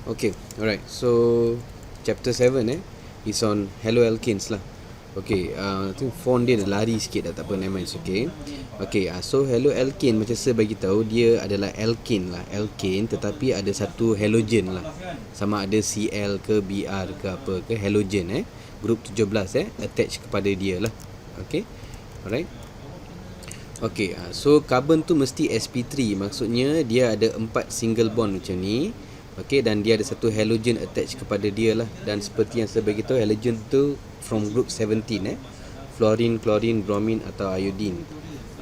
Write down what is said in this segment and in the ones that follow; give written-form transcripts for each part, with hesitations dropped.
Okay, alright. So chapter 7 is on haloalkanes lah. Okay, I think font dia dah lari sikit dah, tak apa, nevermind, it's okay. Okay, so haloalkane macam saya bagi tahu dia adalah alkane lah, alkane tetapi ada satu halogen lah. Sama ada Cl ke Br ke apa ke, halogen group 17 attach kepada dia lah. Okay, alright. Okay, so carbon tu mesti sp3, maksudnya dia ada 4 single bond macam ni. Okay, dan dia ada satu halogen attach kepada dia lah. Dan seperti yang saya beritahu, halogen tu from group 17 fluorine, chlorine, bromine atau iodine.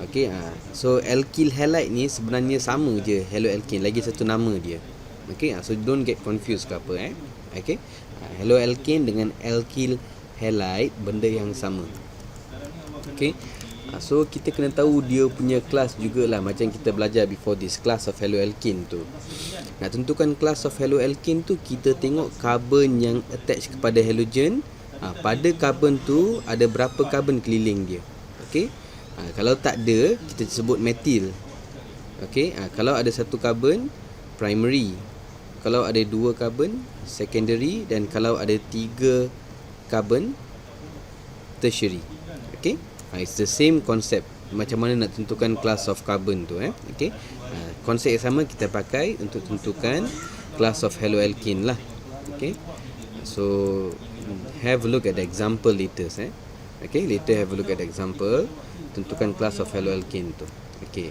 Okay, so alkyl halide ni sebenarnya sama je haloalkane, lagi satu nama dia. Okay, so don't get confused ke apa Okay, haloalkane dengan alkyl halide benda yang sama. Okay, so kita kena tahu dia punya kelas jugalah, macam kita belajar before this, class of haloalkane tu. Nak tentukan class of haloalkane tu, kita tengok carbon yang attach kepada halogen. Pada carbon tu ada berapa carbon keliling dia. Okey. Kalau tak ada, kita sebut methyl. Okey. Kalau ada satu carbon, primary. Kalau ada dua carbon, secondary. Dan kalau ada tiga carbon, tertiary. Okey. It's the same concept. Macam mana nak tentukan class of carbon tu Okey. Konsep yang sama kita pakai untuk tentukan class of haloalkane lah. Okay, so have a look at the example later Okay, later have a look at the example, tentukan class of haloalkane tu. Okay,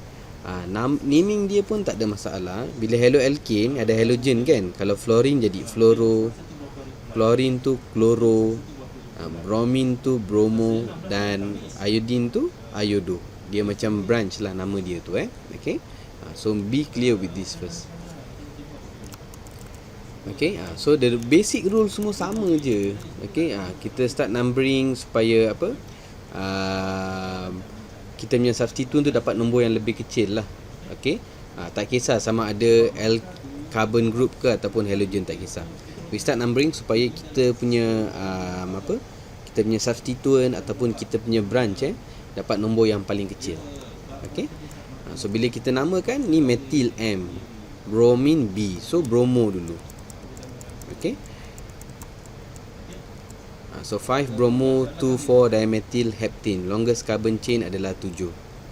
naming dia pun tak ada masalah. Bila haloalkane ada halogen kan, kalau fluorine jadi fluoro, chlorine tu chloro, bromine tu bromo, dan iodine tu iodo. Dia macam branch lah nama dia tu Okay, so be clear with this first. Okay, so the basic rule semua sama je. Okay, kita start numbering supaya apa, kita punya substituent tu dapat nombor yang lebih kecil lah. Okay, tak kisah sama ada carbon group ke ataupun halogen, tak kisah. We start numbering supaya kita punya kita punya substituent ataupun kita punya branch dapat nombor yang paling kecil. Okay, so bila kita namakan ni methyl M, bromine B, so bromo dulu. Okay, so 5 bromo 2,4 dimethyl heptane, longest carbon chain adalah 7.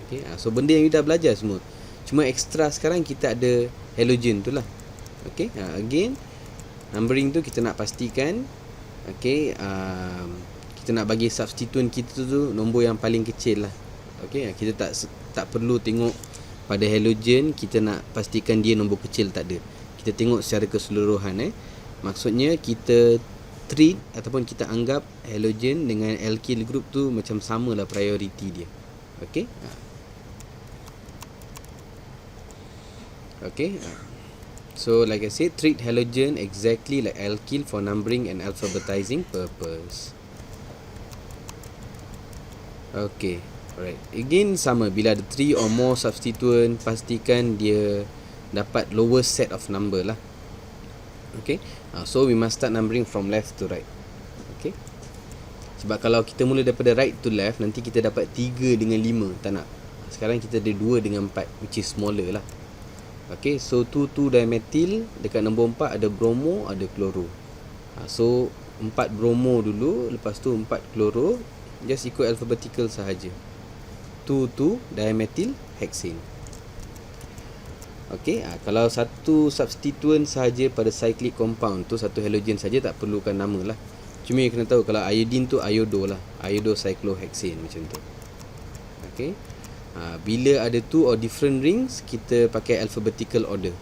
Okay, so benda yang kita dah belajar semua, cuma extra sekarang kita ada halogen tu lah. Okay, again numbering tu kita nak pastikan. Okay, kita nak bagi substituent kita tu nombor yang paling kecil lah. Okay, kita tak perlu tengok pada halogen kita nak pastikan dia nombor kecil, tak ada. Kita tengok secara keseluruhan Maksudnya kita treat ataupun kita anggap halogen dengan alkyl group tu macam samalah priority dia. Okay, okay, so like I said, treat halogen exactly like alkyl for numbering and alphabetizing purpose. Okay, alright. Again sama, bila ada 3 or more substituent, pastikan dia dapat lowest set of number lah. Okay, so we must start numbering from left to right. Okay, sebab kalau kita mula daripada right to left, nanti kita dapat 3 dengan 5, tak nak. Sekarang kita ada 2 dengan 4, which is smaller lah. Okay, so 2,2-dimethyl, dekat nombor 4 ada bromo, ada chloro. So 4 bromo dulu, lepas tu 4 chloro, just ikut alphabetical sahaja. 2,2-dimethyl hexane. Okay, kalau satu substituent sahaja pada cyclic compound tu, satu halogen saja, tak perlukan nama lah. Cuma you kena tahu kalau iodine tu iodo lah, iodocyclohexane macam tu. Okay, bila ada 2 or different rings, kita pakai alphabetical order.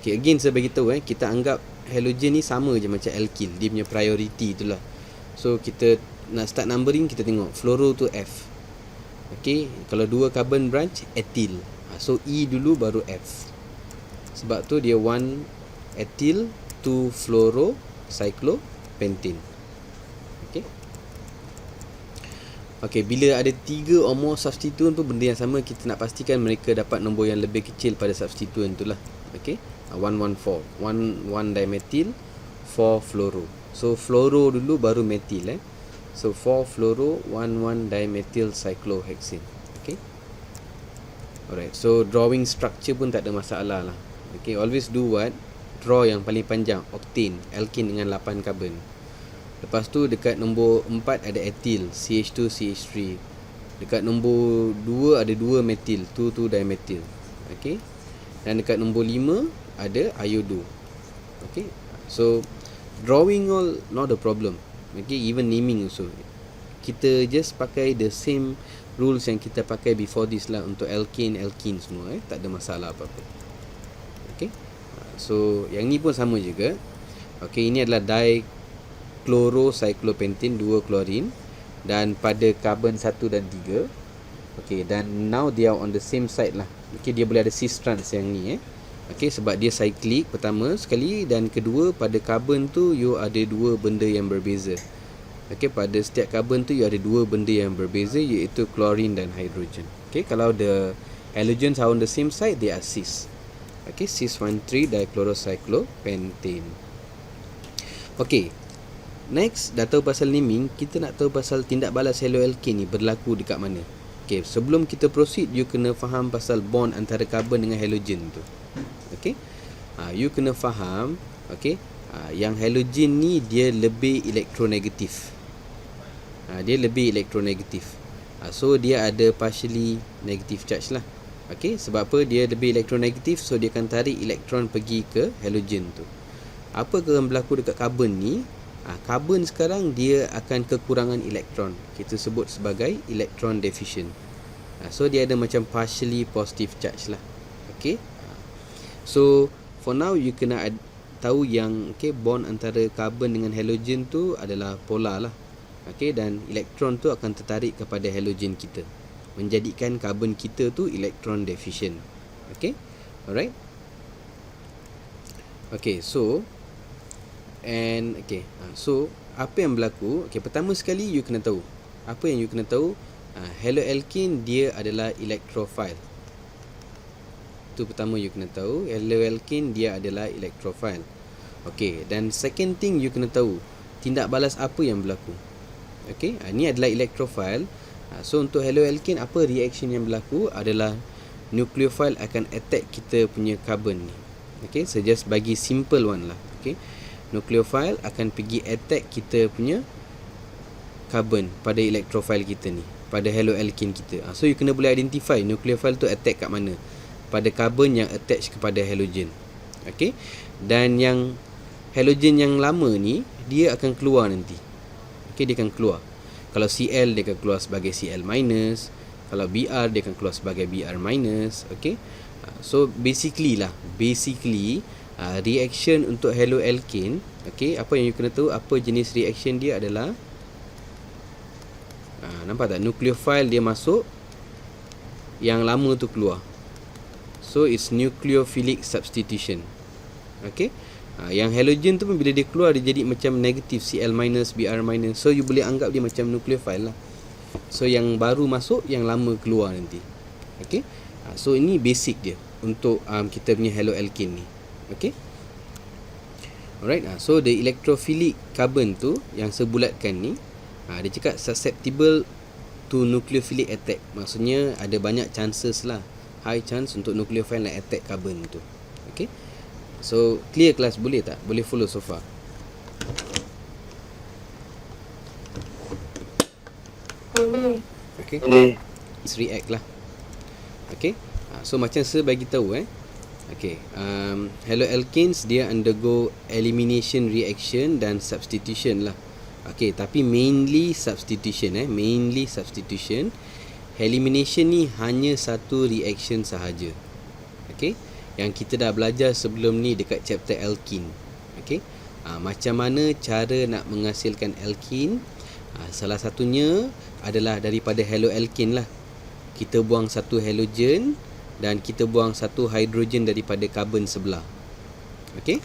Okay, again saya bagi tahu kita anggap halogen ni sama je macam alkyl, dia punya priority tu lah. So kita nak start numbering, kita tengok fluoro tu F. Okay, kalau 2 carbon branch, ethyl, so E dulu baru F. Sebab tu dia 1 ethyl 2 fluoro cyclopentane. Okay, okay, bila ada 3 or more substituent tu benda yang sama, kita nak pastikan mereka dapat nombor yang lebih kecil pada substituent tu lah. Okay, 1,1,4, 1 dimethyl 4 fluoro, so fluoro dulu baru methyl so 4 fluoro 1 dimethyl cyclohexane. Okay, alright, so drawing structure pun tak ada masalah lah. Okay, always do what? draw yang paling panjang, octane, alkene dengan 8 carbon. Lepas tu dekat nombor 4 ada ethyl, CH2 CH3. Dekat nombor 2 ada 2 methyl, 2 dimethyl. Okey. Dan dekat nombor 5 ada iodo. Okey. So drawing all not a problem. Okay, even naming also. Kita just pakai the same rules yang kita pakai before this lah untuk alkane semua tak ada masalah apa-apa. Okay. So yang ni pun sama juga. Okay, ini adalah dichlorocyclopentane 2 klorin dan pada karbon 1 dan 3. Okay, dan now they are on the same side lah. Okay, dia boleh ada cis trans yang ni Okay, sebab dia cyclic pertama sekali, dan kedua pada karbon tu you ada dua benda yang berbeza. Okay, pada setiap karbon tu you ada dua benda yang berbeza, iaitu klorin dan hidrogen. Okay, kalau the halogens are on the same side, they are cis. Okay, cis 1,3 dichlorocyclopentane. Okay, next dah tahu pasal naming, kita nak tahu pasal tindak balas haloalkane ni berlaku dekat mana. Okay, sebelum kita proceed, you kena faham pasal bond antara karbon dengan halogen tu. Okay, you kena faham, okay, yang halogen ni dia lebih elektronegatif. Dia lebih elektronegatif. So dia ada partially negative charge lah. Okay, sebab apa dia lebih elektronegatif? So dia akan tarik elektron pergi ke halogen tu. Apa yang berlaku dekat karbon ni? Karbon sekarang dia akan kekurangan elektron. Kita sebut sebagai electron deficient. So dia ada macam partially positive charge lah. Okay. So for now you kena tahu yang bond antara karbon dengan halogen tu adalah polar lah. Okay, dan elektron tu akan tertarik kepada halogen kita, menjadikan karbon kita tu electron deficient. Okay, alright. Okay, so so apa yang berlaku? Okay, pertama sekali you kena tahu. Apa yang you kena tahu? Haloalkane dia adalah electrophile. Itu pertama you kena tahu. Haloalkane dia adalah electrophile. Okay, dan second thing you kena tahu, tindak balas apa yang berlaku. Okay, ni adalah electrophile. So untuk haloalkane, apa reaction yang berlaku adalah nucleophile akan attack kita punya carbon ni. Okay, so just bagi simple one lah. Okay, nucleophile akan pergi attack kita punya carbon pada electrophile kita ni, pada haloalkane kita. So you kena boleh identify nucleophile tu attack kat mana, pada carbon yang attach kepada halogen. Okay, dan yang halogen yang lama ni dia akan keluar nanti. Okay, dia akan keluar. Kalau Cl dia akan keluar sebagai Cl-, kalau Br dia akan keluar sebagai Br-. Okay, so basically reaction untuk haloalkane, okay, apa yang you kena tahu, apa jenis reaction dia adalah nampak tak, nucleophile dia masuk, yang lama tu keluar. So it's nucleophilic substitution. Okay, yang halogen tu pun bila dia keluar, dia jadi macam negatif, Cl-, Br-. So you boleh anggap dia macam nucleophile lah. So yang baru masuk, yang lama keluar nanti. Okay, so ini basic dia untuk kita punya haloalkane ni. Okay, alright. So the electrophilic carbon tu yang sebulatkan ni, dia cakap susceptible to nucleophilic attack. Maksudnya ada banyak chances lah, high chance untuk nucleophile nak attack carbon tu. Okay, so clear kelas, boleh tak? Boleh follow so far? Okay, let's react lah. Okay, so macam saya bagi tahu okay, haloalkanes dia undergo elimination reaction dan substitution lah. Okay, tapi mainly substitution. Mainly substitution. Elimination ni hanya satu reaction sahaja. Okay, yang kita dah belajar sebelum ni dekat chapter alkene. Okay, macam mana cara nak menghasilkan alkene. Salah satunya adalah daripada haloalkane lah. Kita buang satu halogen dan kita buang satu hidrogen daripada karbon sebelah. Okay,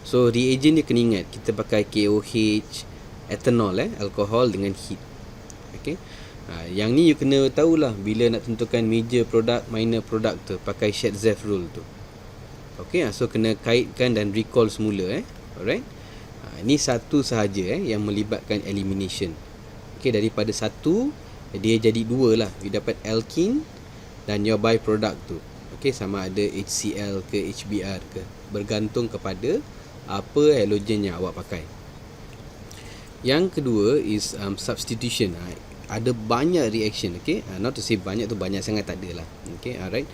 so reagent dia kena ingat, kita pakai KOH, ethanol, alkohol dengan heat. Okay, yang ni you kena tahulah bila nak tentukan major product, minor product tu, pakai Shadzev rule tu. Okay, so kena kaitkan dan recall semula. Alright, ni satu sahaja yang melibatkan elimination. Okay, daripada satu dia jadi dua lah, you dapat alkene dan your byproduct tu. Okey, sama ada HCl ke HBr ke, bergantung kepada apa halogen yang awak pakai. Yang kedua is substitution. Ada banyak reaction, okey. Not to say banyak tu, banyak sangat tak ada lah. Okey, alright.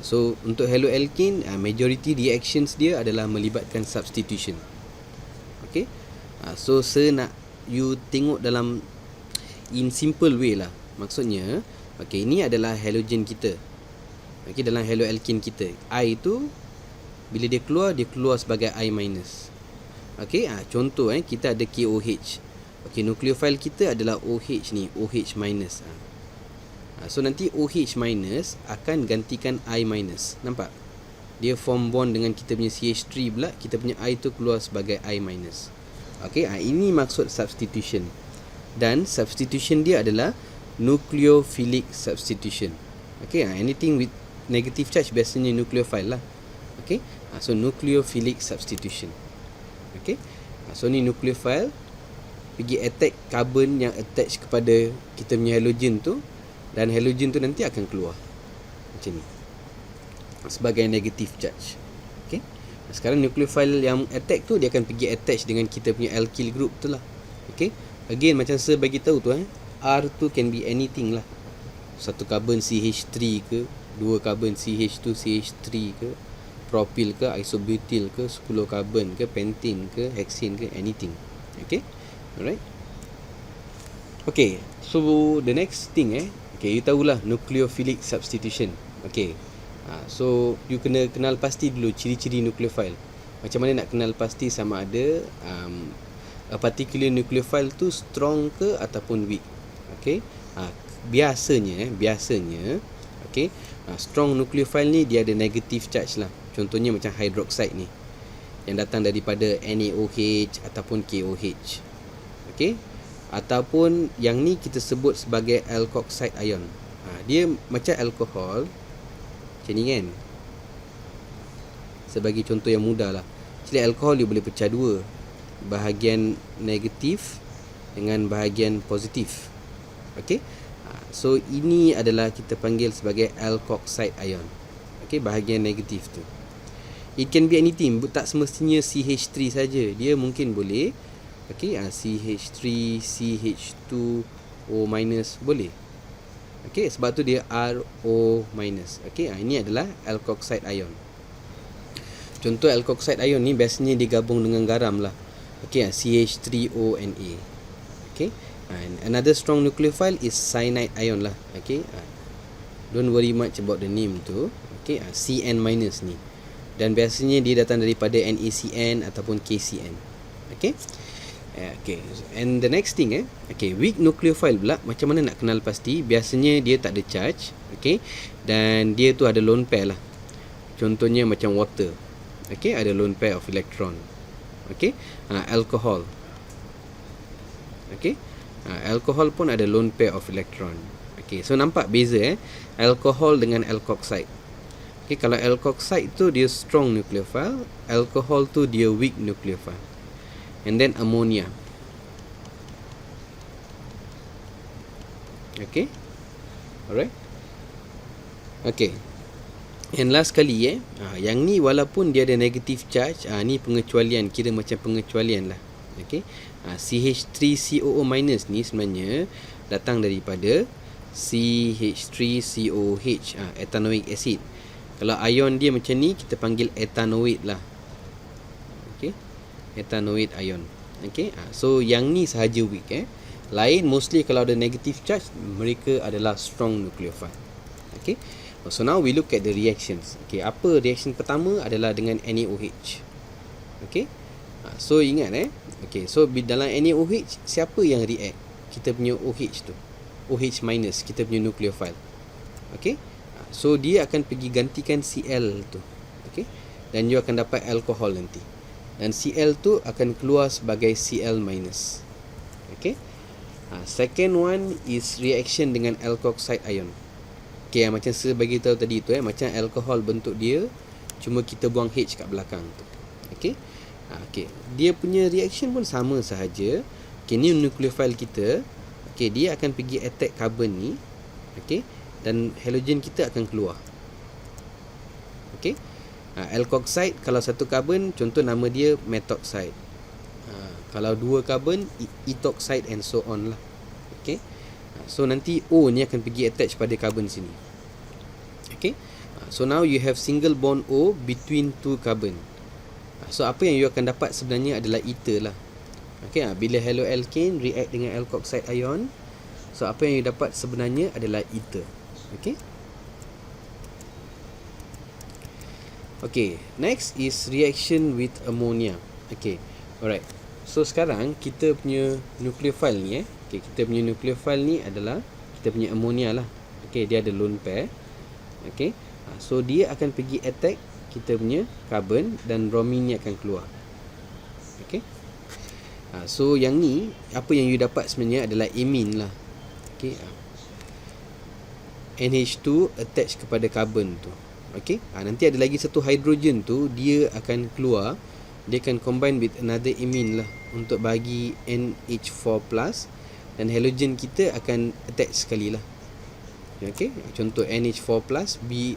So untuk haloalkane, majority reactions dia adalah melibatkan substitution. Okey. So saya nak you tengok dalam in simple way lah. Maksudnya, okey, ini adalah halogen kita. Okey, dalam haloalkane kita, I tu bila dia keluar sebagai I minus. Okey, contoh kita ada KOH. Okey, nukleofil kita adalah OH ni, OH minus. So nanti OH minus akan gantikan I minus. Nampak? Dia form bond dengan kita punya CH3 pula, kita punya I tu keluar sebagai I minus. Okey, ini maksud substitution. Dan substitution dia adalah nucleophilic substitution. Okey, anything with negative charge biasanya nucleophile lah. Okey, so nucleophilic substitution. Okey, so ni nucleophile pergi attack carbon yang attach kepada kita punya halogen tu, dan halogen tu nanti akan keluar macam ni sebagai negative charge. Okey, sekarang nucleophile yang attack tu dia akan pergi attach dengan kita punya alkyl group tu lah. Okey, again macam saya bagi tahu tu R tu can be anything lah. Satu carbon CH3 ke, dua carbon CH2 CH3 ke, propyl ke, isobutyl ke, 10 carbon ke, pentane ke, hexane ke, anything. Okay, alright. Okay, so the next thing okay, you tahulah nucleophilic substitution. Okay, so you kena kenal pasti dulu ciri-ciri nucleophile. Macam mana nak kenal pasti sama ada a particular nucleophile tu strong ke ataupun weak. Okay, biasanya okay, strong nucleophile ni dia ada negative charge lah. Contohnya macam hydroxide ni yang datang daripada NaOH ataupun KOH. Okay, ataupun yang ni kita sebut sebagai alkoxide ion. Dia macam alkohol macam ni kan. Sebagai contoh yang mudah lah, jadi alkohol dia boleh pecah dua, bahagian negatif dengan bahagian positif. Okay, so ini adalah kita panggil sebagai alkoxide ion. Okay, bahagian negatif tu. It can be anything, tak semestinya CH3 saja. Dia mungkin boleh CH3, CH2O minus boleh. Okay, sebab tu dia RO minus. Okay, ini adalah alkoxide ion. Contoh alkoxide ion ni biasanya digabung dengan garam lah. Okay, CH3ONa. Okay, and another strong nucleophile is cyanide ion lah. Okay, don't worry much about the name tu. Okay, CN minus ni, dan biasanya dia datang daripada NaCN ataupun KCN. Okay, okay, and the next thing okay, weak nucleophile pula macam mana nak kenal pasti? Biasanya dia tak ada charge. Okay, dan dia tu ada lone pair lah. Contohnya macam water. Okay, ada lone pair of electron. Okay, alcohol. Okay, alcohol pun ada lone pair of electron. Okay, so nampak beza alcohol dengan alkoxide. Okay, kalau alkoxide tu dia strong nucleophile, alcohol tu dia weak nucleophile. And then ammonia. Okay, alright. Okay, and last kali yang ni walaupun dia ada negative charge, ni pengecualian, kira macam pengecualian lah. Okay, CH3COO minus ni sebenarnya datang daripada CH3COH, ethanoic acid. Kalau ion dia macam ni, kita panggil ethanoid lah. Okay, ethanoid ion. Okay, so yang ni sahaja weak. Lain mostly kalau ada negative charge, mereka adalah strong nucleophile. Okay, so now we look at the reactions. Okay, apa reaction pertama adalah dengan NaOH. Okay, so ingat okay, so dalam NaOH siapa yang react? Kita punya OH tu, OH minus, kita punya nucleophile. Okay, so dia akan pergi gantikan Cl tu. Okay, dan you akan dapat alkohol nanti, dan Cl tu akan keluar sebagai Cl minus. Okay, second one is reaction dengan alkoxide ion. Okay, macam saya bagi tahu tadi tu macam alkohol bentuk dia, cuma kita buang H kat belakang tu. Okay, okay, dia punya reaction pun sama sahaja. Okay, ni nucleophile kita. Okay, dia akan pergi attack carbon ni. Okay, dan halogen kita akan keluar. Okey. Alkoxide kalau satu karbon, contoh nama dia methoxide. Kalau dua karbon, ethoxide and so on lah. Okey. So nanti O ni akan pergi attach pada karbon sini. Okay. So now you have single bond O between two carbon. So apa yang you akan dapat sebenarnya adalah ether lah. Okay. Bila haloalkane react dengan alkoxide ion, so apa yang you dapat sebenarnya adalah ether. Okay. Okay. Next is reaction with ammonia. Okay. Alright. So sekarang kita punya nucleophile ni okay, kita punya nucleophile ni adalah kita punya ammonia lah. Okay, dia ada lone pair. Okay. So dia akan pergi attack kita punya carbon dan bromine ni akan keluar. Okay. So yang ni apa yang you dapat sebenarnya adalah amine lah. Okay. NH2 attach kepada carbon tu. Okay. Nanti ada lagi satu hydrogen tu, dia akan keluar. Dia akan combine with another amine lah untuk bagi NH4+, dan halogen kita akan attach sekali lah. Okay. Contoh NH4+, Br-.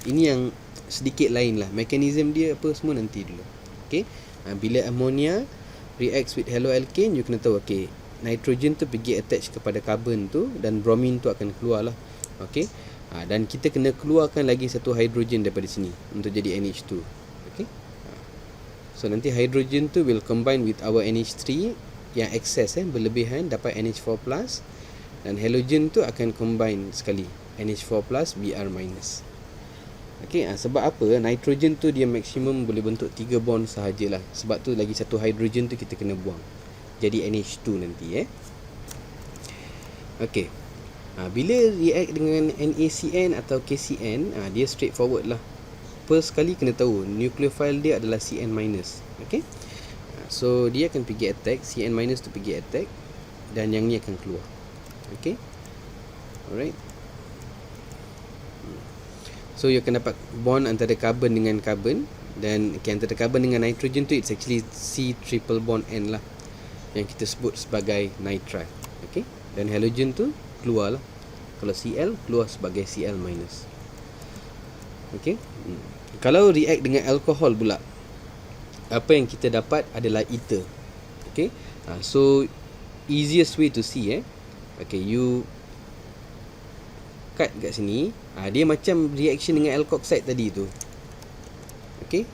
Ini yang sedikit lain lah. Mekanism dia apa semua nanti dulu. Okay. Bila ammonia reacts with haloalkane, you kena tahu okay, nitrogen tu pergi attach kepada carbon tu dan bromine tu akan keluar lah. Okay. Dan kita kena keluarkan lagi satu hydrogen daripada sini untuk jadi NH2. Okay. So nanti hydrogen tu will combine with our NH3 yang excess berlebihan, dapat NH4+, dan halogen tu akan combine sekali NH4+, Br-. Okay, sebab apa? Nitrogen tu dia maksimum boleh bentuk 3 bond sahajalah. Sebab tu lagi satu hydrogen tu kita kena buang. Jadi NH2 nanti Okay. Bila react dengan NaCN atau KCN, dia straightforward lah. First sekali kena tahu nucleophile dia adalah Cn-. Okay. So dia akan pergi attack, Cn- tu pergi attack, dan yang ni akan keluar. Okay. Alright. So you akan dapat bond antara carbon dengan carbon, dan okay, antara carbon dengan nitrogen tu it's actually C triple bond N lah, yang kita sebut sebagai nitride. Okay. Dan halogen tu keluar lah. Kalau Cl keluar sebagai Cl-. Okay. Kalau react dengan alkohol pula, apa yang kita dapat adalah ether. Okay. So easiest way to see okay, you cut kat sini. Dia macam reaction dengan alkoxide tadi tu. Okay.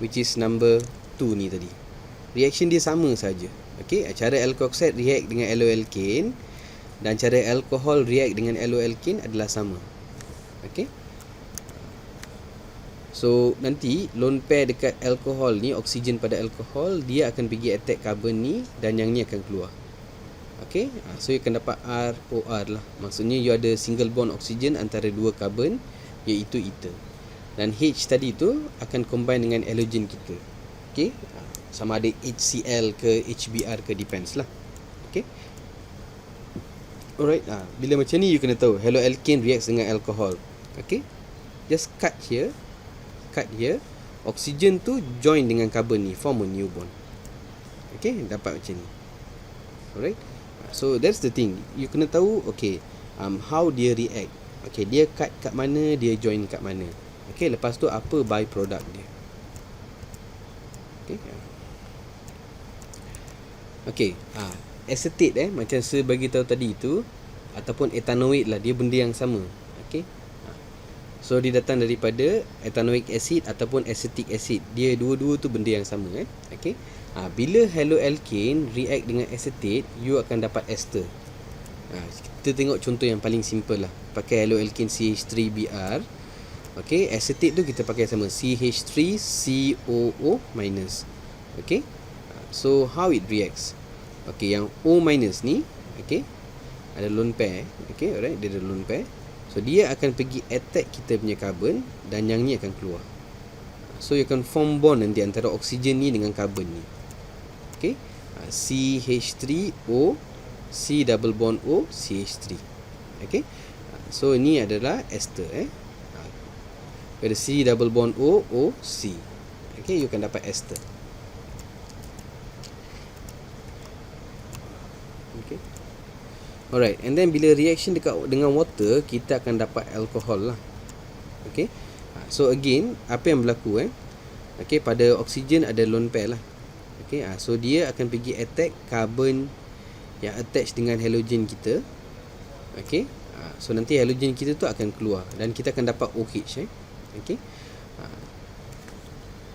Which is number 2 ni tadi. Reaction dia sama saja. Okay. Cara alkoxide react dengan haloalkane dan cara alkohol react dengan haloalkane adalah sama. Okay. So nanti lone pair dekat alkohol ni, oksigen pada alkohol, dia akan pergi attack carbon ni dan yang ni akan keluar. Okay. So you akan dapat ROR lah. Maksudnya you ada single bond oksigen antara dua carbon, iaitu ether. Dan H tadi tu akan combine dengan halogen kita. Okay. Sama ada HCl ke HBr ke, depends lah. Okay. Alright. Bila macam ni you kena tahu haloalkane reacts dengan alkohol. Okay. Just cut here, oksigen tu join dengan carbon ni, form a new bond. Okay, dapat macam ni. Alright. So that's the thing, you kena tahu okay, how dia react. Okay, dia cut kat mana, dia join kat mana. Okay, lepas tu apa byproduct dia. Okay. Okay. Acetate macam saya bagi tahu tadi tu, ataupun ethanoate lah, dia benda yang sama. Okay. So dia datang daripada ethanoic acid ataupun acetic acid. Dia dua-dua tu benda yang sama. Okay. Bila haloalkane react dengan acetate, you akan dapat ester. Kita tengok contoh yang paling simple lah. Pakai haloalkane CH3Br. Okay. Acetate tu kita pakai sama CH3COO-. Okay. So how it reacts? Okay, yang O- ni, okay, ada lone pair. Okay, alright, dia ada lone pair. So dia akan pergi attack kita punya carbon, dan yang ni akan keluar. So you akan form bond nanti antara oksigen ni dengan carbon ni. Okay. CH3O, C double bond O, CH3. Okay. So ni adalah ester. Pada C double bond O, O, C. Okay, you akan dapat ester. Okay. Alright, and then bila reaction dekat dengan water, kita akan dapat alkohol lah. Okay. So again, apa yang berlaku okay, pada oksigen ada lone pair lah. Okay, so dia akan pergi attack carbon yang attach dengan halogen kita. Okay, so nanti halogen kita tu akan keluar dan kita akan dapat OH. Okay,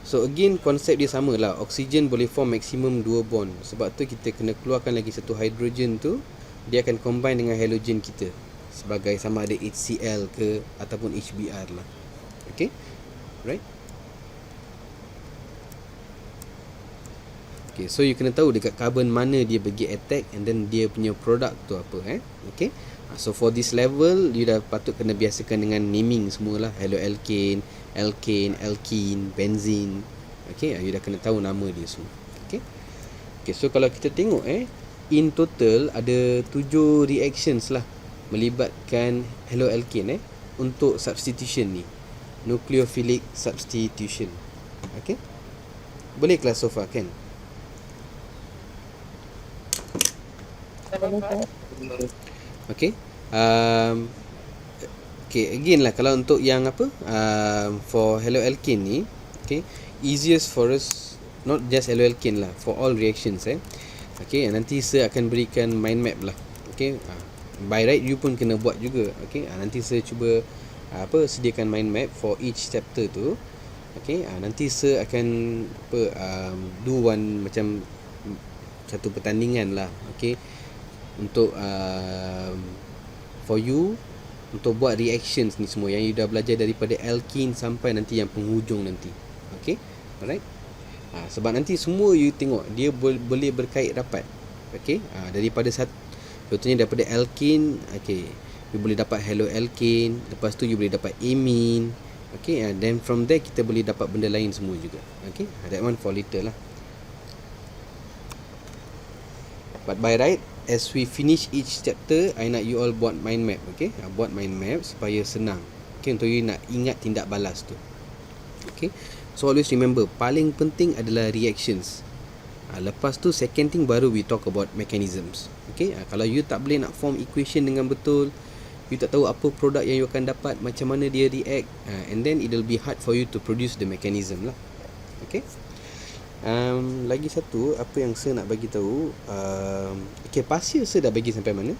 so again konsep dia sama lah. Oksigen boleh form maksimum 2 bond. Sebab tu kita kena keluarkan lagi satu hidrogen tu. Dia akan combine dengan halogen kita sebagai sama ada HCl ke ataupun HBr lah. Okay, right? Okay, so you kena tahu dekat carbon mana dia pergi attack and then dia punya produk tu apa. Okay, so for this level you dah patut kena biasakan dengan naming semualah. Haloalkane, alkane, alkene, benzene. Okay, you dah kena tahu nama dia semua. Okay, okay, so kalau kita tengok in total ada 7 reactions lah melibatkan haloalkane untuk substitution ni, nucleophilic substitution. Okay, boleh kelas so far kan? Okay, okay, again lah kalau untuk yang apa for haloalkane ni, okay, easiest for us not just haloalkane lah, for all reactions okay, nanti saya akan berikan mind map lah. Okay, by right you pun kena buat juga. Okay, nanti saya cuba sediakan mind map for each chapter tu. Okay, nanti saya akan do one macam satu pertandingan lah. Okay, untuk for you untuk buat reactions ni semua yang you dah belajar daripada alkene sampai nanti yang penghujung nanti. Okay, alright. Sebab nanti semua you tengok dia boleh berkait rapat. Okay, daripada contohnya daripada alkene, okay, you boleh dapat haloalkane, lepas tu you boleh dapat amine. Okay, then from there kita boleh dapat benda lain semua juga. Okay, that one for later lah. But by right, as we finish each chapter, I nak you all buat mind map. Okay, buat mind map supaya senang. Okay, untuk you nak ingat tindak balas tu. Okay, so always remember, paling penting adalah reactions. Lepas tu second thing baru we talk about mechanisms. Okay, kalau you tak boleh nak form equation dengan betul, you tak tahu apa produk yang you akan dapat, macam mana dia react, and then it will be hard for you to produce the mechanism lah. Okay, lagi satu apa yang saya nak bagi tahu, okay, pasir saya dah bagi sampai mana?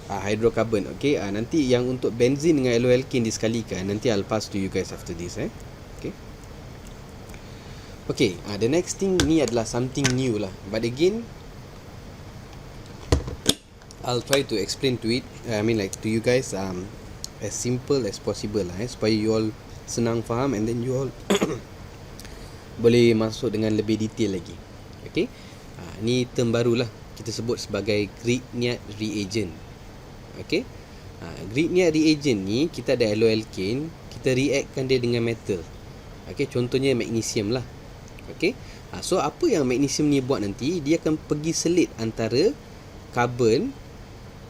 Hydrocarbon. Okay, nanti yang untuk benzene dengan haloalkane disekalikan, nanti I'll pass to you guys after this. Okay, okay, the next thing ni adalah something new lah, but again I'll try to explain to it, to you guys as simple as possible lah, supaya you all senang faham and then you all boleh masuk dengan lebih detail lagi. Okay, ni term baru lah, kita sebut sebagai Grignard reagent. Okay, Grignard reagent ni kita ada haloalkane, kita reactkan dia dengan metal. Okay, contohnya magnesium lah. Okay, so apa yang magnesium ni buat nanti, dia akan pergi selit antara carbon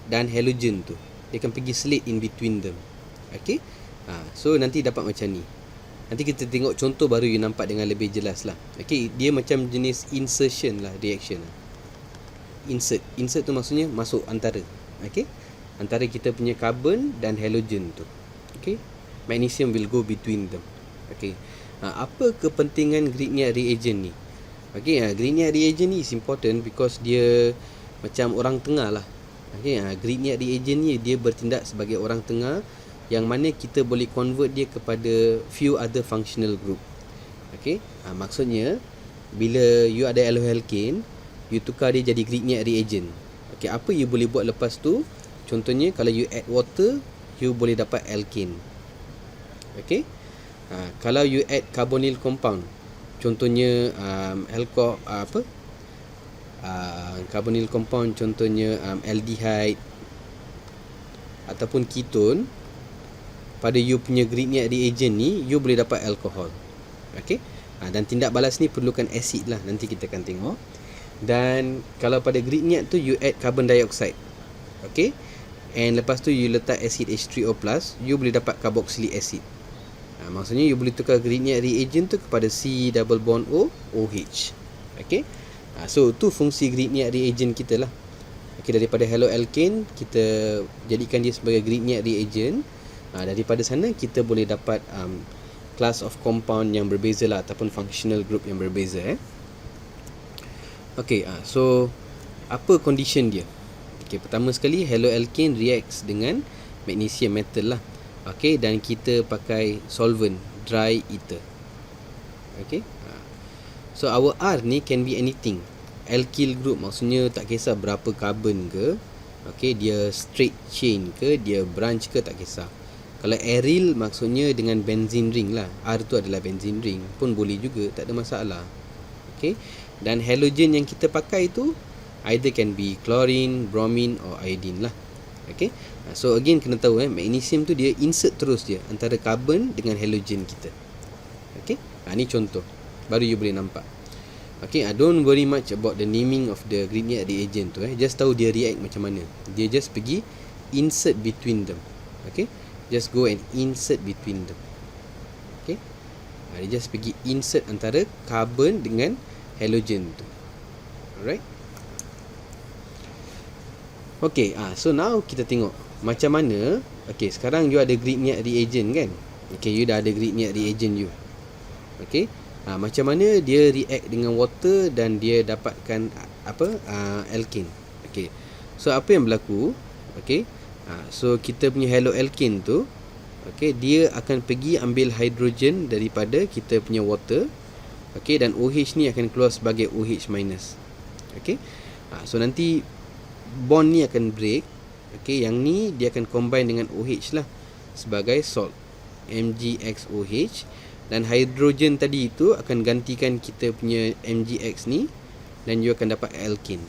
dan halogen tu. Dia akan pergi selit in between them. Okay, so nanti dapat macam ni. Nanti kita tengok contoh baru you nampak dengan lebih jelas lah. Okay, dia macam jenis insertion lah, reaction lah. Insert tu maksudnya masuk antara. Okay, antara kita punya carbon dan halogen tu. Okay, magnesium will go between them. Okay, apa kepentingan Grignard reagent ni? Okay, Grignard reagent ni is important because dia macam orang tengah lah. Okay, Grignard reagent ni dia bertindak sebagai orang tengah yang mana kita boleh convert dia kepada few other functional group. Okay, maksudnya bila you ada haloalkane, you tukar dia jadi Grignard reagent. Okay, apa you boleh buat lepas tu? Contohnya kalau you add water, you boleh dapat alkane. Okay, kalau you add carbonyl compound, contohnya carbonyl compound, contohnya aldehyde ataupun ketone, pada you punya Grignard reagent ni you boleh dapat alkohol. Okay, dan tindak balas ni perlukan asid lah, nanti kita akan tengok. Dan kalau pada Grignard tu you add carbon dioxide. Okay, and lepas tu you letak asid H3O+, you boleh dapat carboxylic acid. Maksudnya you boleh tukar Grignard reagent tu kepada C double bond O OH. Okay, so tu fungsi Grignard reagent kita lah. Okay, daripada haloalkane kita jadikan dia sebagai Grignard reagent. Daripada sana kita boleh dapat class of compound yang berbeza lah, ataupun functional group yang berbeza. Okay, so apa condition dia? Okay, pertama sekali haloalkane reacts dengan magnesium metal lah. Okay, dan kita pakai solvent dry ether. Okay, so our R ni can be anything. Alkyl group maksudnya tak kisah berapa carbon ke, okay, dia straight chain ke, dia branch ke, tak kisah. Kalau aryl maksudnya dengan benzene ring lah, R tu adalah benzene ring pun boleh juga, tak ada masalah. Okay, dan halogen yang kita pakai tu either can be chlorine, bromine or iodine lah. Okay, so again kena tahu magnesium tu dia insert terus dia antara carbon dengan halogen kita. Okay, ni contoh baru you boleh nampak. Okay, don't worry much about the naming of the Grignard reagent tu. Just tahu dia react macam mana. Dia just pergi insert between them. Okay, just go and insert between them. Okay, dia just pergi insert antara carbon dengan halogen tu. Alright. Okay, so now kita tengok macam mana. Okay, sekarang you ada Grignard reagent kan. Okay, you dah ada Grignard reagent you. Okay, macam mana dia react dengan water dan dia dapatkan alkane. Okay, so apa yang berlaku? Okay, so kita punya haloalkane tu, okay, dia akan pergi ambil hidrogen daripada kita punya water. Okay, dan OH ni akan keluar sebagai OH minus. Okay, so nanti bond ni akan break. Okay, yang ni dia akan combine dengan OH lah sebagai salt, MgXOH. Dan hidrogen tadi itu akan gantikan kita punya MgX ni, dan you akan dapat alkane.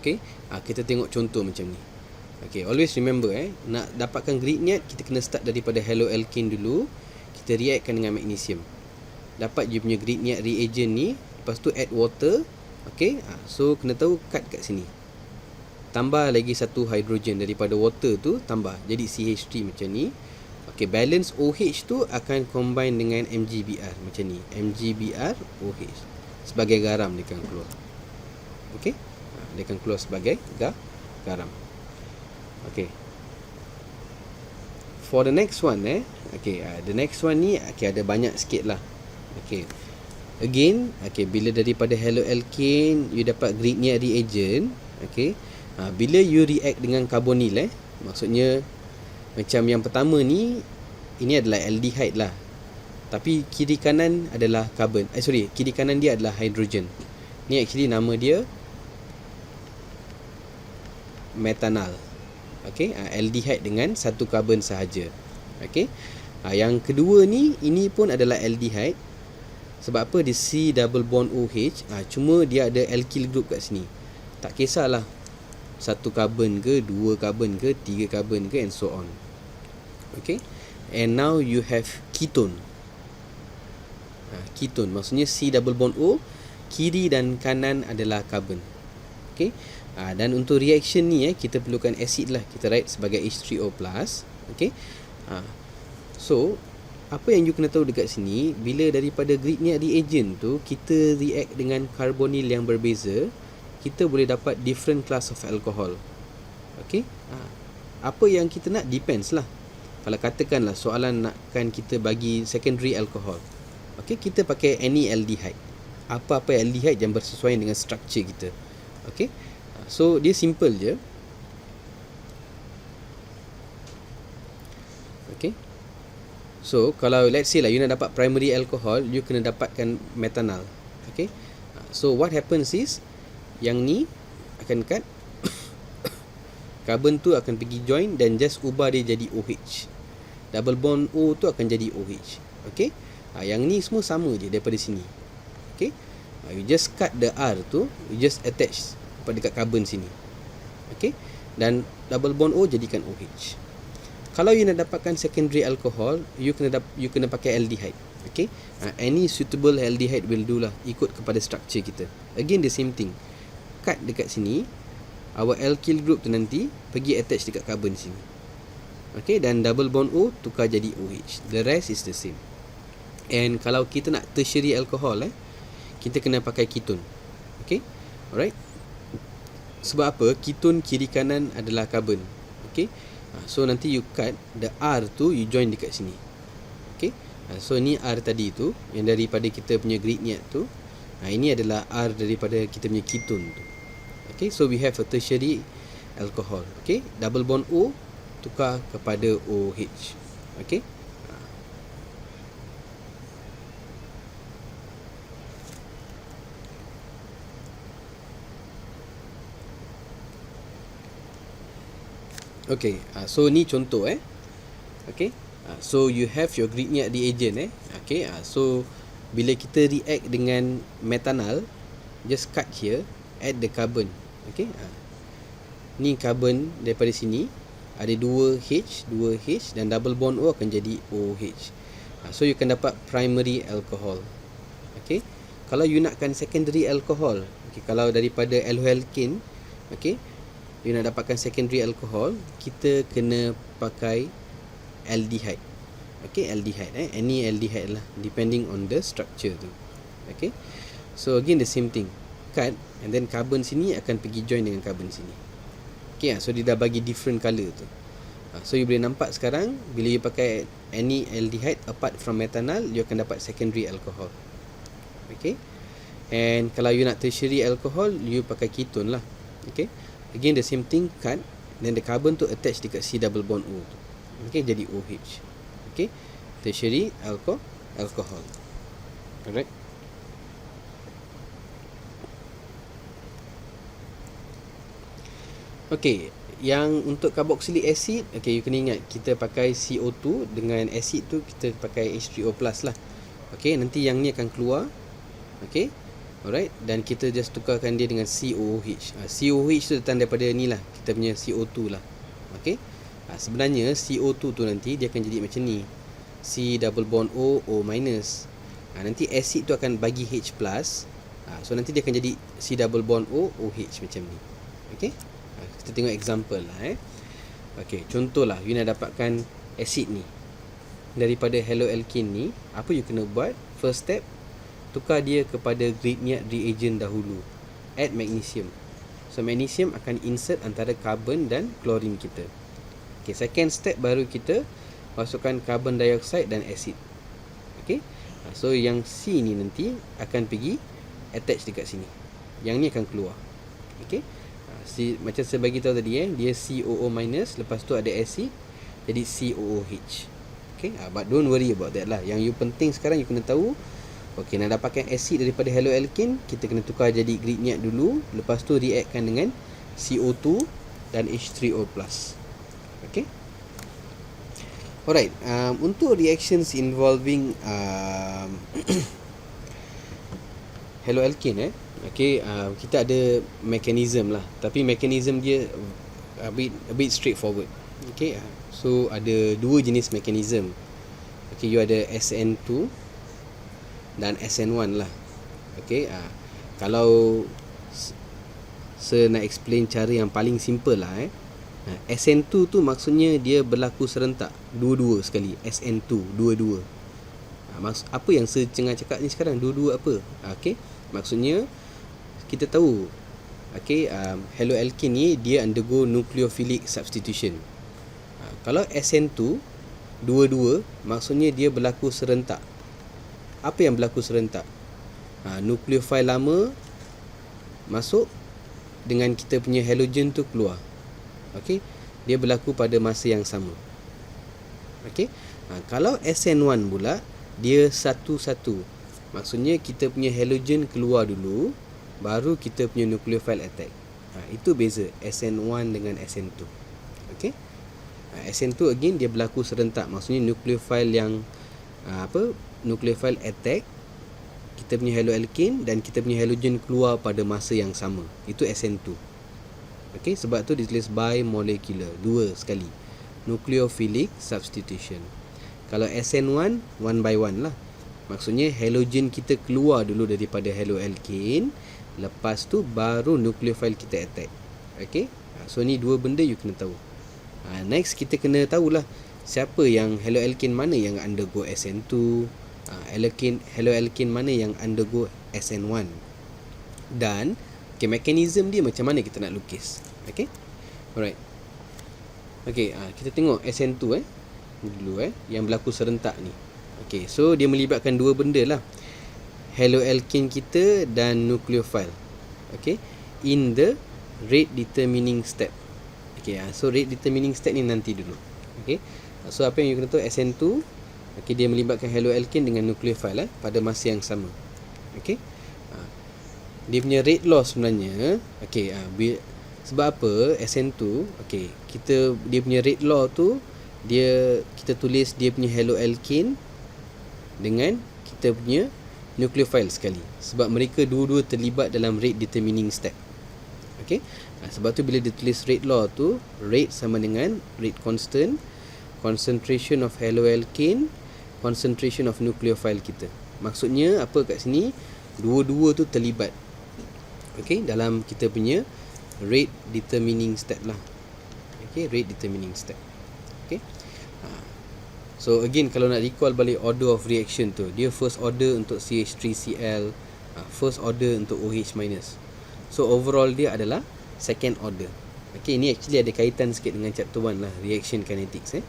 Okay, kita tengok contoh macam ni. Okay, always remember nak dapatkan Grignard kita kena start daripada haloalkane dulu. Kita reactkan dengan magnesium, dapat you punya Grignard reagent ni. Lepas tu add water. Okay, so kena tahu cut kat sini, tambah lagi satu hidrogen daripada water tu, tambah jadi CH3 macam ni. Okay, balance OH tu akan combine dengan MgBr macam ni. MgBr OH sebagai garam dia akan keluar. Okay, dia akan keluar sebagai garam. Okay, for the next one okay, the next one ni okay, ada banyak sikit lah. Okay, again, okay, bila daripada haloalkane you dapat Grignard reagent. Okay, bila you react dengan carbonyl maksudnya macam yang pertama ni, ini adalah aldehyde lah, tapi kiri kanan adalah carbon. Kiri kanan dia adalah hydrogen. Ni actually nama dia metanal. Okay, aldehyde dengan satu carbon sahaja. Okay, yang kedua ni, ini pun adalah aldehyde. Sebab apa? Dia C double bond OH. Cuma dia ada alkyl group kat sini. Tak kisahlah satu carbon ke, dua carbon ke, tiga carbon ke, and so on. Okay, and now you have ketone. Ketone maksudnya C double bond O, kiri dan kanan adalah carbon. Okay, dan untuk reaction ni kita perlukan acid lah. Kita write sebagai H3O+. Okay, so apa yang you kena tahu dekat sini, bila daripada Grignard reagent tu kita react dengan carbonyl yang berbeza, kita boleh dapat different class of alcohol. Okay, apa yang kita nak depends lah. Kalau katakanlah soalan nakkan kita bagi secondary alcohol, okay, kita pakai any aldehyde, apa-apa aldehyde yang bersesuaian dengan structure kita. Okay, so dia simple je. Okay, so kalau let's say lah you nak dapat primary alcohol, you kena dapatkan metanal. Okay, so what happens is, yang ni akan cut, carbon tu akan pergi join dan just ubah dia jadi OH. Double bond O tu akan jadi OH. Okay, yang ni semua sama je daripada sini. Okay, you just cut the R tu, you just attach pada dekat carbon sini. Okay, dan double bond O jadikan OH. Kalau you nak dapatkan secondary alcohol, you kena pakai aldehyde. Okay, any suitable aldehyde will do lah, ikut kepada structure kita. Again the same thing, cut dekat sini, our alkyl group tu nanti pergi attach dekat carbon sini. Okay, dan double bond O tukar jadi OH. The rest is the same. And kalau kita nak tertiary alcohol kita kena pakai ketone. Okay, alright. Sebab apa? Ketone kiri kanan adalah carbon. Okay. So nanti you cut the R tu, you join dekat sini. Okay. So ni R tadi tu, yang daripada kita punya grignard tu. Ini adalah R daripada kita punya ketone tu. Okay. So we have a tertiary alcohol. Okay. Double bond O tukar kepada OH. Okay. Okay, so ni contoh Okay, so you have your grignard reagent Okay, so bila kita react dengan methanol, just cut here, add the carbon. Okay, ni carbon daripada sini, ada 2H dan double bond O akan jadi OH. So you akan dapat primary alcohol. Okay, kalau you nakkan secondary alcohol, okay, kalau daripada alcohol, okay, you nak dapatkan secondary alcohol, kita kena pakai aldehyde. Okay, aldehyde any aldehyde lah, depending on the structure tu. Okay, so again the same thing, cut, and then carbon sini akan pergi join dengan carbon sini. Okay, so dia dah bagi different colour tu. So you boleh nampak sekarang, bila you pakai any aldehyde apart from methanol, you akan dapat secondary alcohol. Okay, and kalau you nak tertiary alcohol, you pakai ketone lah. Okay, again the same thing, cut, then the carbon tu attach dekat C double bond O tu. Okay, jadi OH. Okay, tertiary alcohol. Alright. Okay, yang untuk carboxylic acid, okay, you kena ingat kita pakai CO2 dengan acid tu kita pakai H3O+ lah. Okay, nanti yang ni akan keluar. Okay, alright, dan kita just tukarkan dia dengan COOH. COOH tu datang daripada ni lah, kita punya CO2 lah. Okay, sebenarnya CO2 tu nanti dia akan jadi macam ni, C double bond O, O minus. Nanti acid tu akan bagi H+. So nanti dia akan jadi C double bond O, OH macam ni. Okay, kita tengok example lah. Okay, contohlah you nak dapatkan acid ni daripada haloalkane ni. Apa you kena buat? First step, tukar dia kepada grignard reagent dahulu, add magnesium. So magnesium akan insert antara carbon dan chlorine kita. Okay, second step baru kita masukkan carbon dioxide dan acid. Okay, so yang C ni nanti akan pergi attach dekat sini, yang ni akan keluar. Okay, macam saya bagi tahu tadi dia COO minus, lepas tu ada acid jadi COOH. Okay, but don't worry about that lah. Yang you penting sekarang you kena tahu, okay, nak dapatkan acid daripada haloalkane, kita kena tukar jadi grignard dulu, lepas tu reactkan dengan CO2 dan H3O+. Okay, alright. Untuk reactions involving haloalkane okay, kita ada mechanism lah, tapi mechanism dia a bit straightforward. Okay, so ada dua jenis mechanism. Okay, you ada SN2 dan SN1 lah. Okay, kalau saya nak explain cara yang paling simple lah SN2 tu maksudnya dia berlaku serentak, dua-dua sekali. SN2 dua-dua. Apa yang saya tengah cakap ni sekarang, dua-dua apa? Okay, maksudnya kita tahu, okay, haloalkane ni dia undergo nucleophilic substitution. Kalau SN2 dua-dua, maksudnya dia berlaku serentak. Apa yang berlaku serentak? Nukleofil lama masuk dengan kita punya halogen tu keluar. Okay, dia berlaku pada masa yang sama. Okay, kalau SN1 pula, dia satu-satu. Maksudnya kita punya halogen keluar dulu, baru kita punya nucleophile attack. Itu beza SN1 dengan SN2. Okay, SN2 again dia berlaku serentak. Maksudnya nucleophile yang nucleophile attack kita punya haloalkane dan kita punya halogen keluar pada masa yang sama. Itu SN2. Okay, sebab tu ditulis bimolecular, dua sekali, nucleophilic substitution. Kalau SN1 one by one lah, maksudnya halogen kita keluar dulu daripada haloalkane, lepas tu baru nucleophile kita attack. Okay, so ni dua benda you kena tahu. Next kita kena tahulah siapa yang haloalkane mana yang undergo SN2, haloalkane mana yang undergo SN1, dan Okay, mekanism dia macam mana kita nak lukis. Okay, alright. Okay, kita tengok SN2 dulu yang berlaku serentak ni. Okay, so dia melibatkan dua benda lah, haloalkane kita dan nucleophile. Okay, in the rate determining step. Okay, so rate determining step ni nanti dulu. Okay, so apa yang you kena tahu, SN2, okay, dia melibatkan haloalkane dengan nucleophile pada masa yang sama. Okay, dia punya rate law sebenarnya, okay, sebab apa SN2, okay, dia punya rate law tu, kita tulis dia punya haloalkane dengan kita punya nucleophile sekali, sebab mereka dua-dua terlibat dalam rate determining step. Okay, sebab tu bila ditulis rate law tu, rate sama dengan rate constant, concentration of haloalkane, concentration of nucleophile kita. Maksudnya apa kat sini, dua-dua tu terlibat, okay, dalam kita punya rate determining step lah. Okay, rate determining step. Okay, so again, kalau nak recall balik order of reaction tu, dia first order untuk CH3Cl, first order untuk OH minus. So overall dia adalah second order. Okay, ni actually ada kaitan sikit dengan chapter 1 lah, reaction kinetics.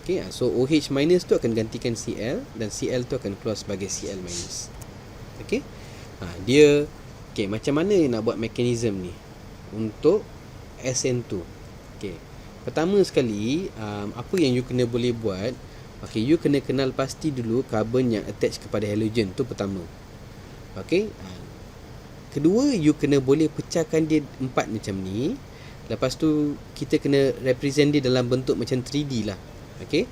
Okay, so OH minus tu akan gantikan Cl, dan Cl tu akan keluar sebagai Cl minus. Okay, dia, okay, macam mana nak buat mekanism ni untuk SN2. Okay, pertama sekali, apa yang you kena boleh buat, okay, you kena kenal pasti dulu carbon yang attach kepada halogen tu pertama. Okay, kedua, you kena boleh pecahkan dia 4 macam ni. Lepas tu kita kena represent dia dalam bentuk macam 3D lah. Okay,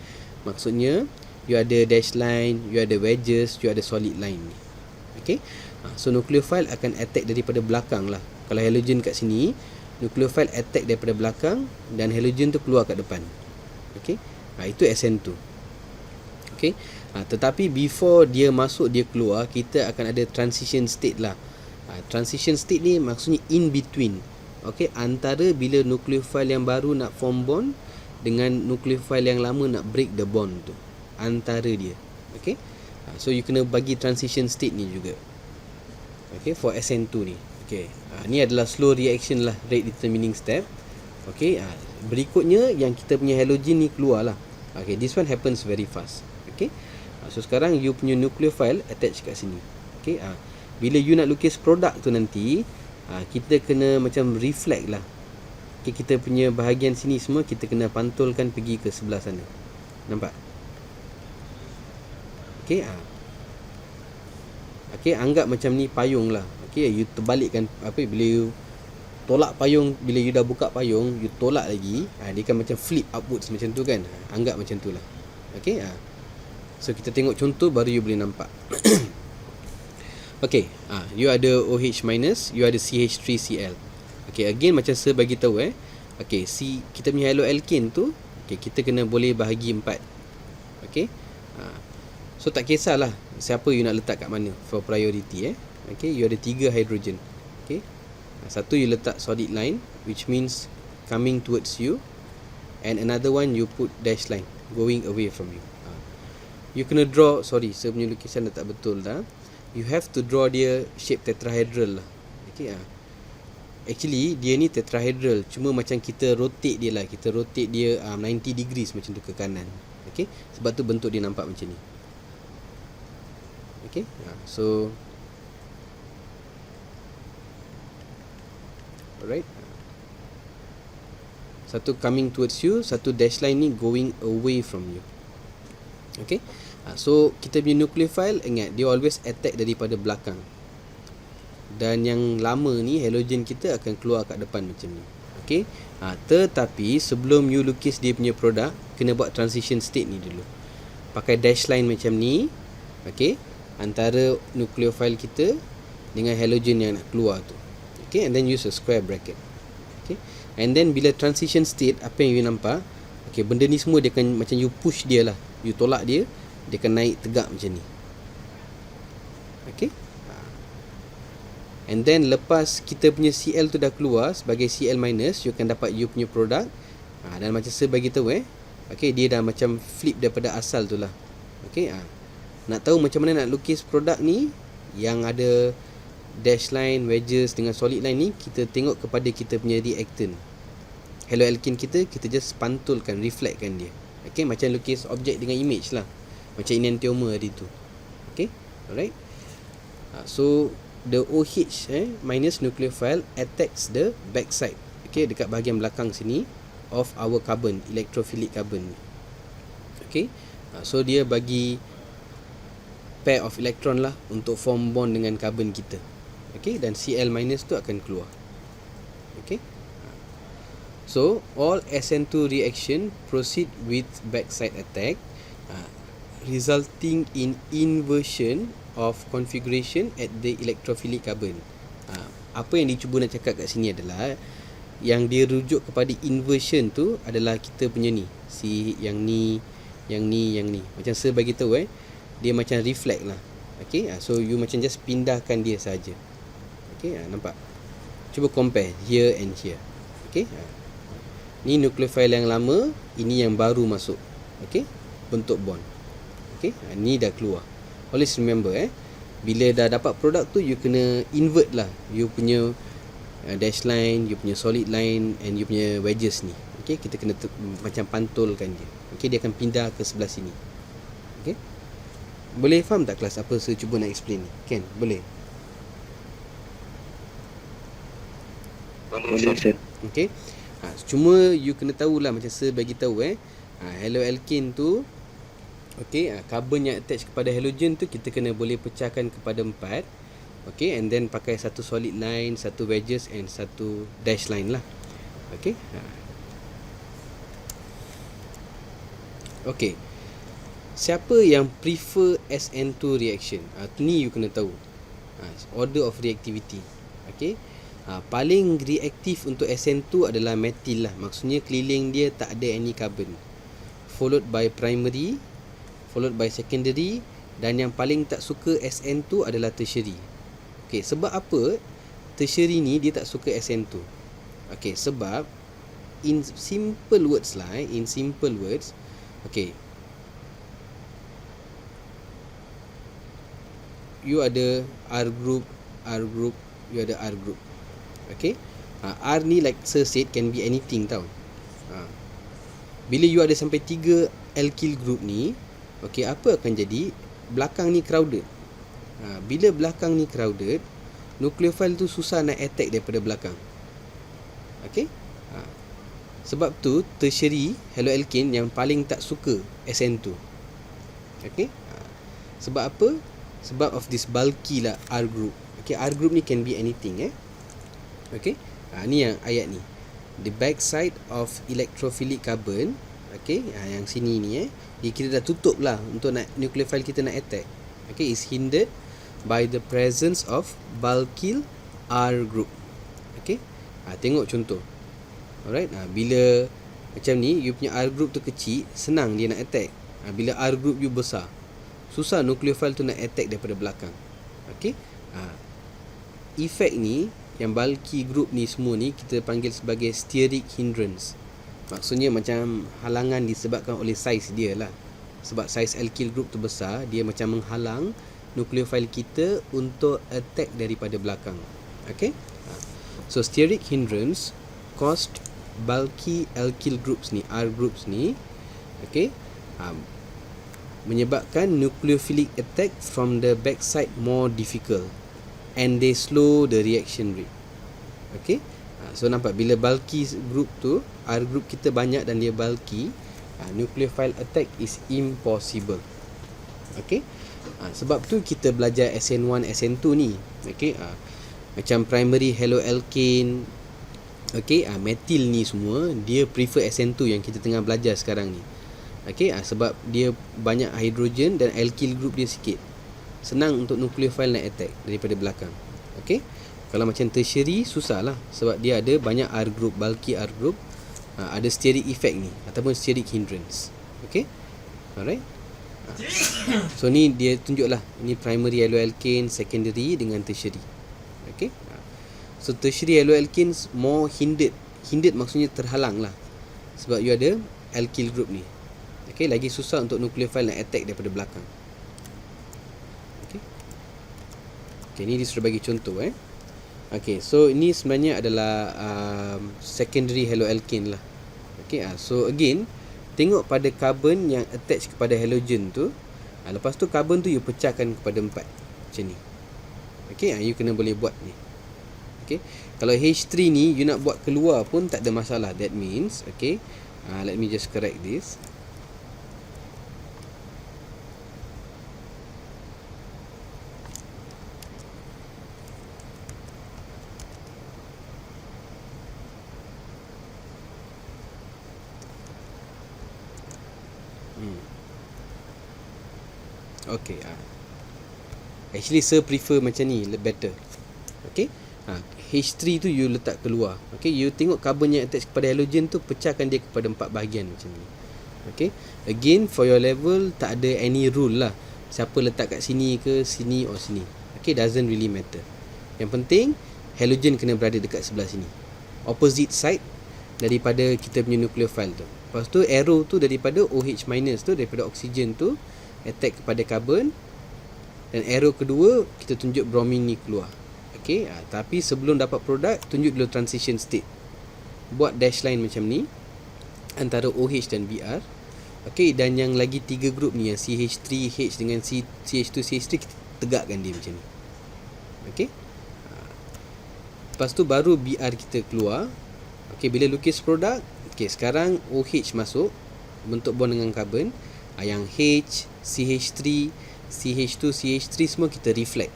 maksudnya you ada dash line, you ada wedges, you ada solid line. Okay, so nucleophile akan attack daripada belakang lah. Kalau halogen kat sini, nucleophile attack daripada belakang dan halogen tu keluar kat depan. Okay, itu SN2. Okay, tetapi before dia masuk, dia keluar, kita akan ada transition state lah. Transition state ni maksudnya in between, okay, antara bila nucleophile yang baru nak form bond dengan nucleophile yang lama nak break the bond tu, antara dia. Okay, so you kena bagi transition state ni juga, okay, for SN2 ni. Okay, ni adalah slow reaction lah, rate determining step. Okay, berikutnya yang kita punya halogen ni keluar lah. Okay, this one happens very fast. Okay, so sekarang you punya nucleophile attach kat sini. Okay, bila you nak lukis produk tu nanti, kita kena macam reflect lah. Okay, kita punya bahagian sini semua kita kena pantulkan pergi ke sebelah sana. Nampak? Okay, okay, anggap macam ni payung lah. Okay, you terbalikkan, bila you tolak payung, bila you dah buka payung, you tolak lagi, dia kan macam flip upwards macam tu kan. Anggap macam tu lah. Okay, so kita tengok contoh baru you boleh nampak. Okay, you ada OH minus, you ada CH3Cl. Okay, again macam saya bagi tahu okay, kita punya haloalkane tu, okay, kita kena boleh bahagi 4. Okay, so tak kisahlah siapa you nak letak kat mana for priority. Okay, you ada 3 hydrogen. Okay, satu you letak solid line, which means coming towards you, and another one you put dash line going away from you. You kena draw, sorry, saya punya lukisan dah tak betul dah. You have to draw dia shape tetrahedral lah. Okay, actually dia ni tetrahedral, cuma macam kita rotate dia lah, kita rotate dia 90 degrees macam tu ke kanan. Okay, sebab tu bentuk dia nampak macam ni. Okay, so alright, satu coming towards you, satu dash line ni going away from you. Okay, so kita punya nucleophile, ingat dia always attack daripada belakang, dan yang lama ni halogen kita akan keluar kat depan macam ni. Okay, tetapi sebelum you lukis dia punya produk, kena buat transition state ni dulu, pakai dash line macam ni. Okay, antara nucleophile kita dengan halogen yang nak keluar tu. Okay, and then use a square bracket. Okay, and then bila transition state, apa yang you nampak, okay, benda ni semua dia akan macam you push dia lah, you tolak dia, dia akan naik tegak macam ni. Okay, and then lepas kita punya Cl tu dah keluar sebagai Cl minus, you akan dapat you punya produk. Dan macam saya bagi tahu okay, dia dah macam flip daripada asal tu lah. Okay, nak tahu macam mana nak lukis produk ni yang ada dash line, wedges dengan solid line ni kita tengok kepada kita punya reactant. Haloalkane kita just pantulkan, reflectkan dia. Okay, macam lukis objek dengan image lah, macam enantiomer tadi tu. Okay, alright. So the OH minus nucleophile attacks the backside, okay, dekat bahagian belakang sini of our carbon, electrophilic carbon. Okay, so dia bagi pair of electron lah untuk form bond dengan carbon kita. Okay, dan Cl minus tu akan keluar. Okay, so all SN2 reaction proceed with backside attack, resulting in inversion of configuration at the electrophilic carbon. Apa yang dicuba nak cakap kat sini adalah yang dia rujuk kepada inversion tu adalah kita punya ni, si yang ni, yang ni, yang ni. Macam saya bagi tahu dia macam reflect lah. Okay, so you macam just pindahkan dia saja. Okay, nampak? Cuba compare here and here. Okay, ni nucleophile yang lama, ini yang baru masuk. Okay, bentuk bond. Okay, ni dah keluar. Always remember bila dah dapat produk tu, you kena invert lah you punya dash line, you punya solid line and you punya wedges ni. Okay, kita kena macam pantulkan dia. Okay, dia akan pindah ke sebelah sini. Okay, boleh faham tak kelas apa saya cuba nak explain ni? Kan? Boleh? Boleh, sir. Okay, cuma you kena tahulah, macam saya bagi tahu haloalkane tu, okay, carbon yang attach kepada halogen tu kita kena boleh pecahkan kepada 4. Okay, and then pakai satu solid line, satu wedges and satu dash line lah. Okay, okay, siapa yang prefer SN2 reaction? Ni you kena tahu, order of reactivity. Okay, paling reaktif untuk SN2 adalah metil lah. Maksudnya keliling dia tak ada any carbon, followed by primary, followed by secondary, dan yang paling tak suka SN2 adalah tertiary. Okay, sebab apa tertiary ni dia tak suka SN2? Okay, sebab in simple words lah, okay, you ada R group, you ada R group. Okay, R ni like Sir said can be anything tau. Bila you ada sampai 3 alkyl group ni, okay, apa akan jadi? Belakang ni crowded. Bila belakang ni crowded, nucleophile tu susah nak attack daripada belakang. Okay, sebab tu tertiary haloalkane yang paling tak suka SN2. Okay, sebab apa? Sebab of this bulky lah R group. Okay, R group ni can be anything. Okay, ni yang ayat ni, the backside of electrophilic carbon. Okay, yang sini ni dia kira dah tutup lah untuk nak nucleophile kita nak attack. Okay, is hindered by the presence of bulky R group. Okay, tengok contoh. Alright, bila macam ni you punya R group tu kecil, senang dia nak attack. Bila R group you besar, susah nucleophile tu nak attack daripada belakang. Okay, efek ni yang bulky group ni semua ni kita panggil sebagai steric hindrance. Maksudnya macam halangan disebabkan oleh saiz dia lah. Sebab saiz alkyl group tu besar, dia macam menghalang nucleophile kita untuk attack daripada belakang. Okay, so steric hindrance caused bulky alkyl groups ni, R groups ni, okay, menyebabkan nucleophilic attack from the backside more difficult and they slow the reaction rate. Okay, so nampak bila bulky group tu, R group kita banyak dan dia bulky, nucleophile attack is impossible. Okay, sebab tu kita belajar SN1, SN2 ni. Okay, macam primary haloalkane, okay, metil ni semua dia prefer SN2 yang kita tengah belajar sekarang ni. Okay, sebab dia banyak hidrogen dan alkyl group dia sikit, senang untuk nucleophile nak attack daripada belakang. Okay, kalau macam tertiary susah lah, sebab dia ada banyak R group, bulky R group, ada steric effect ni ataupun steric hindrance. Okay, alright. So ni dia tunjuk lah, ni primary haloalkane, secondary dengan tertiary. Okay, so tertiary haloalkane more hindered. Hindered maksudnya terhalang lah, sebab you ada alkyl group ni. Okay, lagi susah untuk nucleophile nak attack daripada belakang. Okay, Okay, ni dia sudah bagi contoh Okay, so ini sebenarnya adalah secondary haloalkane lah. Okay, so again, tengok pada carbon yang attach kepada halogen tu. Lepas tu carbon tu you pecahkan kepada 4 macam ni. Okay, you kena boleh buat ni. Okay, kalau H3 ni you nak buat keluar pun tak ada masalah. That means, okay, let me just correct this. Okay, actually saya prefer macam ni, better. Okay, H3 tu you letak keluar. Okay, you tengok carbon yang attach kepada halogen tu, pecahkan dia kepada 4 bahagian macam ni. Okay, again for your level tak ada any rule lah, siapa letak kat sini ke sini or sini. Okay, doesn't really matter. Yang penting halogen kena berada dekat sebelah sini, opposite side daripada kita punya nucleophile tu. Lepas tu arrow tu daripada OH minus tu, daripada oksigen tu attack kepada carbon, dan arrow kedua kita tunjuk bromine ni keluar. Okay, tapi sebelum dapat produk, tunjuk dulu transition state. Buat dash line macam ni antara OH dan Br. Okay, dan yang lagi 3 grup ni, yang CH3H dengan CH2 CH3, kita tegakkan dia macam ni. Okay, lepas tu baru Br kita keluar. Okay, bila lukis produk, okay, sekarang OH masuk bentuk bond dengan carbon. Yang H, CH3, CH2, CH3 semua kita reflect.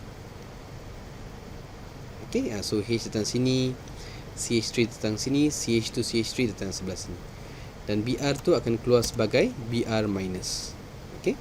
Okay, so H datang sini, CH3 datang sini, CH2, CH3 datang sebelah sini, dan Br tu akan keluar sebagai Br minus. Okay.